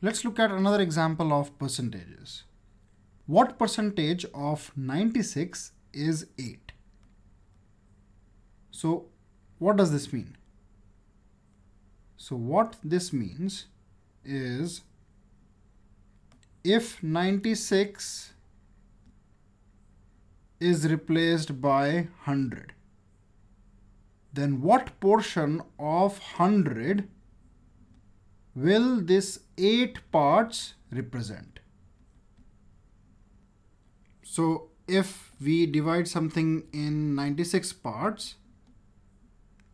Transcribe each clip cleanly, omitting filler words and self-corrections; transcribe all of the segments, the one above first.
Let's look at another example of percentages. What percentage of 96 is 8? So what does this mean? So what this means is if 96 is replaced by 100, then what portion of 100 will this 8 parts represent? So if we divide something in 96 parts,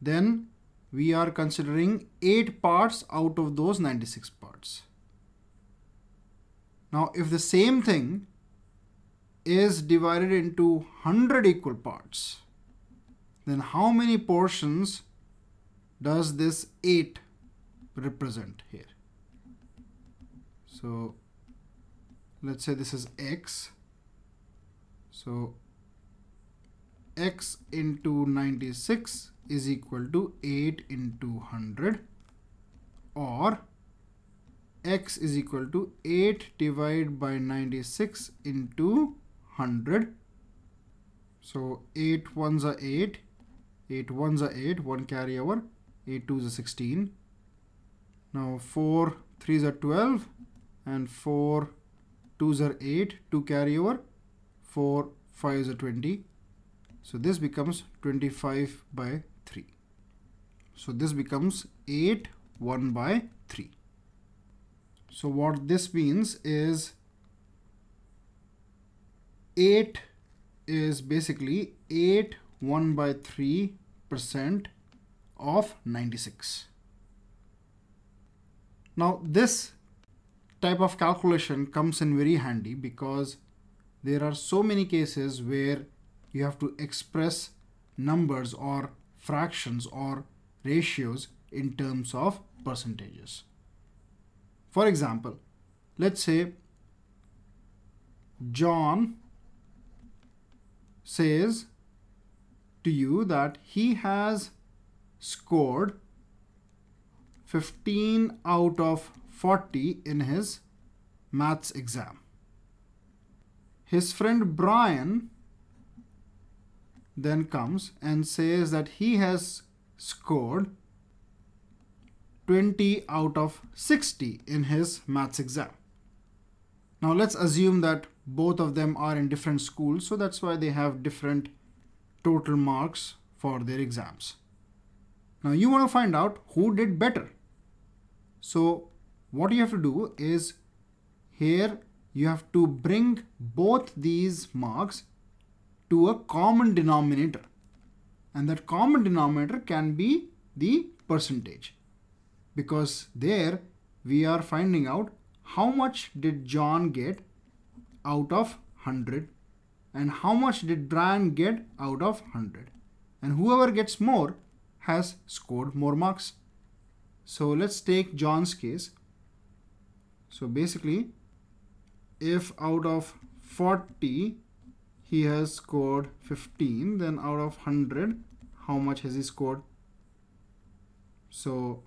then we are considering 8 parts out of those 96 parts. Now, if the same thing is divided into 100 equal parts, then how many portions does this 8 represent here? So let's say this is x. So x into 96 is equal to 8 into 100, or x is equal to 8 divided by 96 into 100. So 8 ones are 8, 8 ones are 8, 1 carry over, 8 twos are 16. Now 4 threes are 12 and 4 twos are 8, 2 carry over, 4 fives are 20. So this becomes 25 by 3. So this becomes 8 1 by 3. So what this means is 8 is basically 8 1 by 3% of 96. Now this type of calculation comes in very handy because there are so many cases where you have to express numbers or fractions or ratios in terms of percentages. For example, let's say John says to you that he has scored 15 out of 40 in his maths exam. His friend Brian then comes and says that he has scored 20 out of 60 in his maths exam. Now let's assume that both of them are in different schools, so that's why they have different total marks for their exams. Now you want to find out who did better. So what you have to do is here you have to bring both these marks to a common denominator, and that common denominator can be the percentage, because there we are finding out how much did John get out of 100 and how much did Brian get out of 100, and whoever gets more has scored more marks. So let's take John's case. So basically, if out of 40 he has scored 15, then out of 100 how much has he scored? So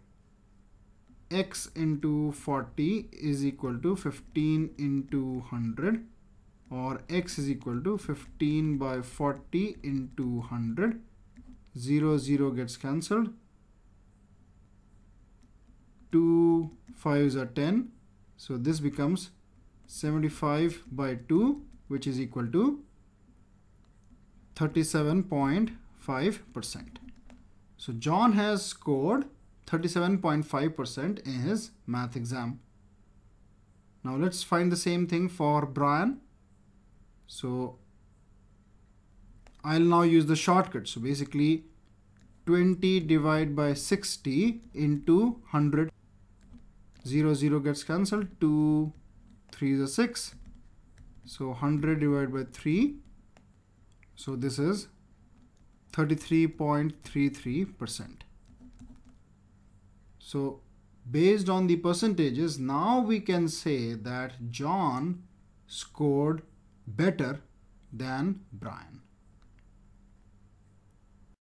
x into 40 is equal to 15 into 100, or x is equal to 15 by 40 into 100. 0 0 gets cancelled, 2 5s are 10, so this becomes 75 by 2, which is equal to 37.5%. So John has scored 37.5% in his math exam. Now let's find the same thing for Brian. So I'll now use the shortcut. So basically 20 divided by 60 into 100. 0 0 gets cancelled, 2 3 is a 6. So 100 divided by 3. So this is 33.33%. So based on the percentages, now we can say that John scored better than Brian.